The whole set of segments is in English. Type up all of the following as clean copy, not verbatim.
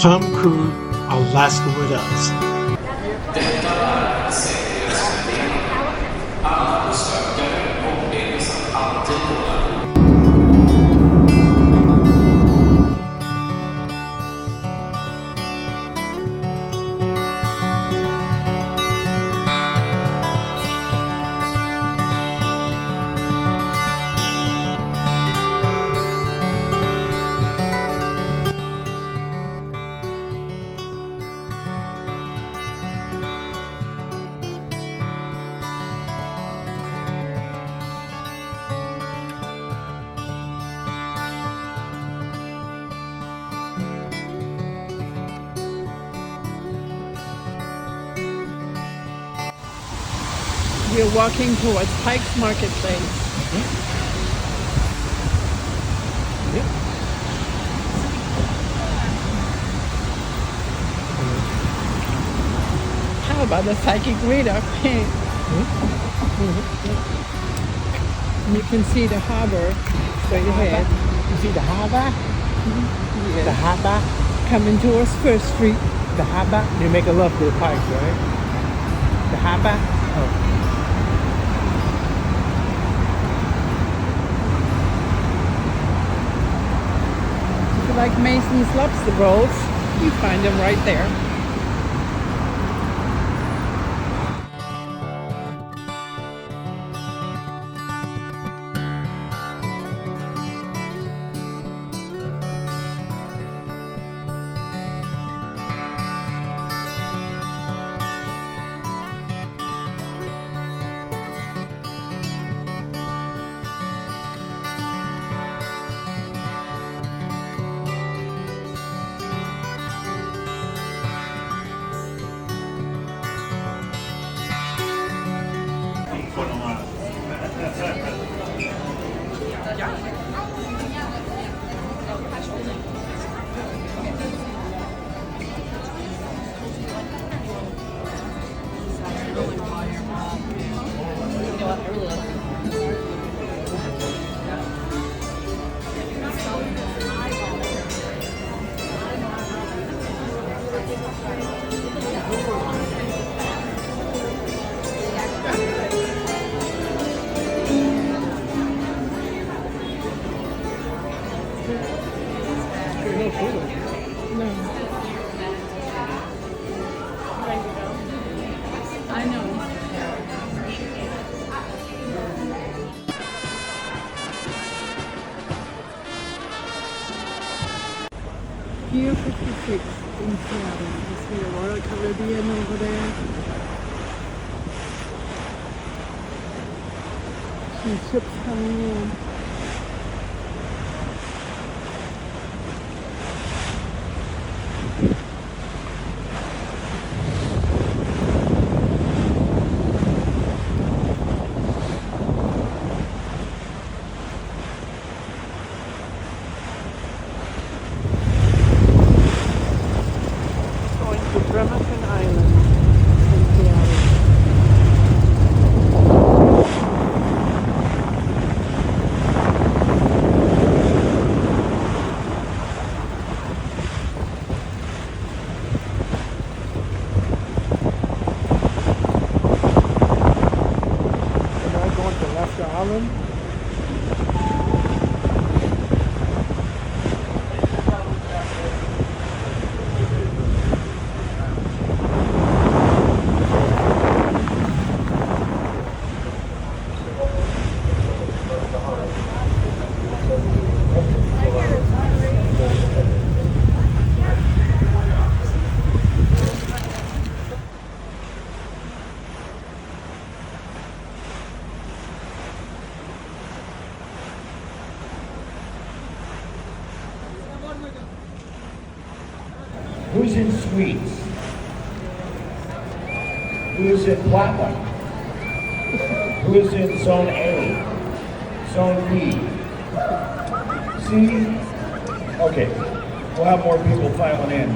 Tom Cruise, Alaska with us. We're walking towards Pike's Marketplace. Yep. How about the psychic reader? You can see the harbor straight ahead. You see the harbor? Yes. The harbor? Coming towards First Street. The harbor? You make a love to the pike, right? The harbor? Oh. If you like Mason's lobster rolls, you find them right there. I know. Pier 56 in Seattle. You see the Royal Caribbean over there. Some ships coming in. Bremerton Island in Seattle. Am I going to Alaska Island? Who's in suites? Who's in platinum? Who's in zone A? Zone B? C? Okay, we'll have more people filing in.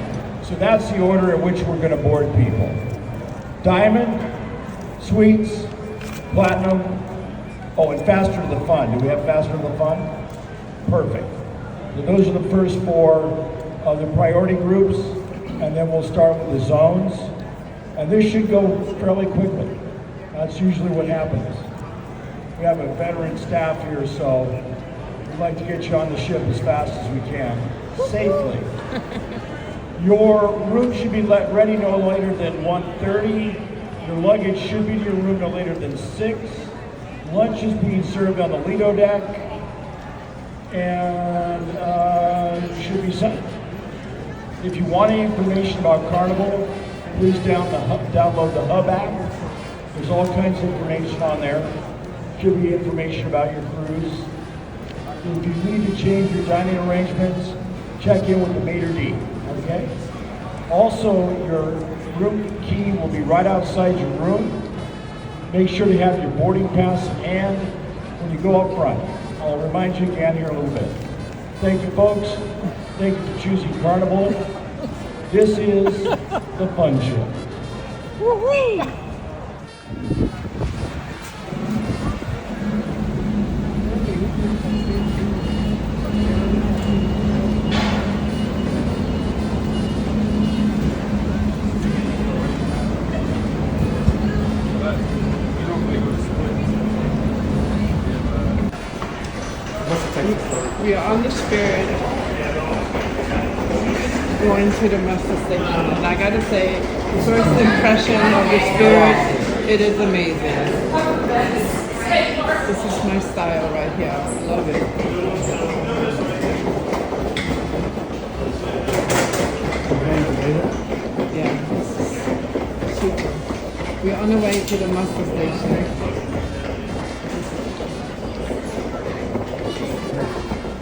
So that's the order in which we're going to board people. Diamond, suites, platinum, oh, and faster to the fun. Do we have faster to the fun? Perfect. So those are the first four the priority groups, and then we'll start with the zones. And this should go fairly quickly. That's usually what happens. We have a veteran staff here, so we'd like to get you on the ship as fast as we can, safely. Your room should be ready no later than 1:30. Your luggage should be to your room no later than 6. Lunch is being served on the Lido deck. And should be some. If you want any information about Carnival, please download the Hub app. There's all kinds of information on there. Should be information about your cruise. If you need to change your dining arrangements, check in with the maitre d', okay? Also, your room key will be right outside your room. Make sure to have your boarding pass in hand when you go up front. I'll remind you again here in a little bit. Thank you, folks. Thank you for choosing Carnival. This is the fun ship. Woohoo! We are on the Spirit, going to the muster station, and I gotta say, the first impression of the Spirit, it is amazing. This is my style right here. I love it. Yeah, this is super. We are on the way to the muster station.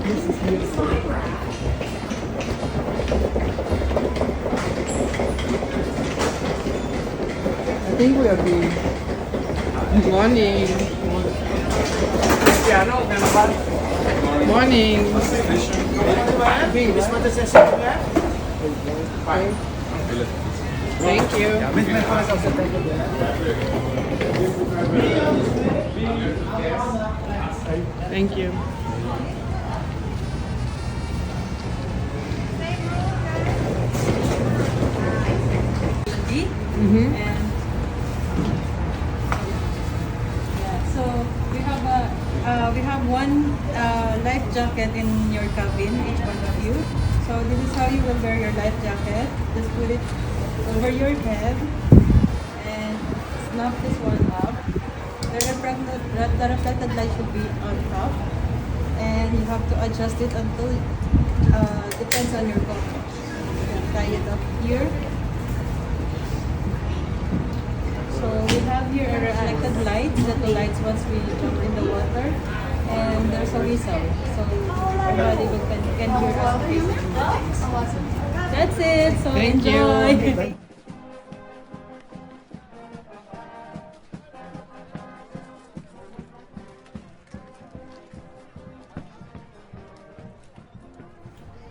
This is beautiful. I think we'll be morning. Morning. Thank you. Thank you. And yeah, so we have one life jacket in your cabin, each one of you. So this is how you will wear your life jacket. Just put it over your head and snap this one up. The reflected light should be on top, and you have to adjust it until it depends on your comfort. You can tie it up here. So we have here a reflected light that lights once we jump in the water, and there's a whistle, so everybody can hear us. That's it. So Thank you. enjoy.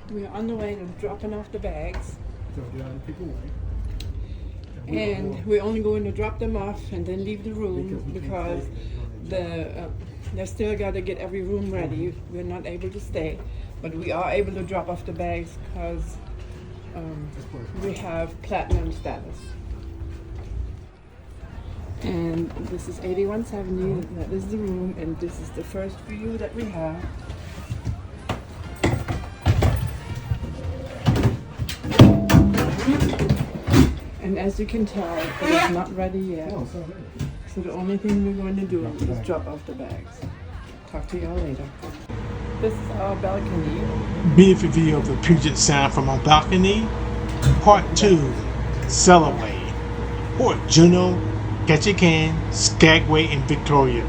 We are on the way to dropping off the bags. And we're only going to drop them off and then leave the room because they still got to get every room ready. We're not able to stay, but we are able to drop off the bags because we have platinum status. And this is 8170. That is the room, and this is the first view that we have. And as you can tell, it is not ready yet. So the only thing we're going to do is drop off the bags. Talk to y'all later. This is our balcony. Beautiful view of the Puget Sound from our balcony. Part 2, Sail Away. Port Juno, Ketchikan, Skagway, and Victoria.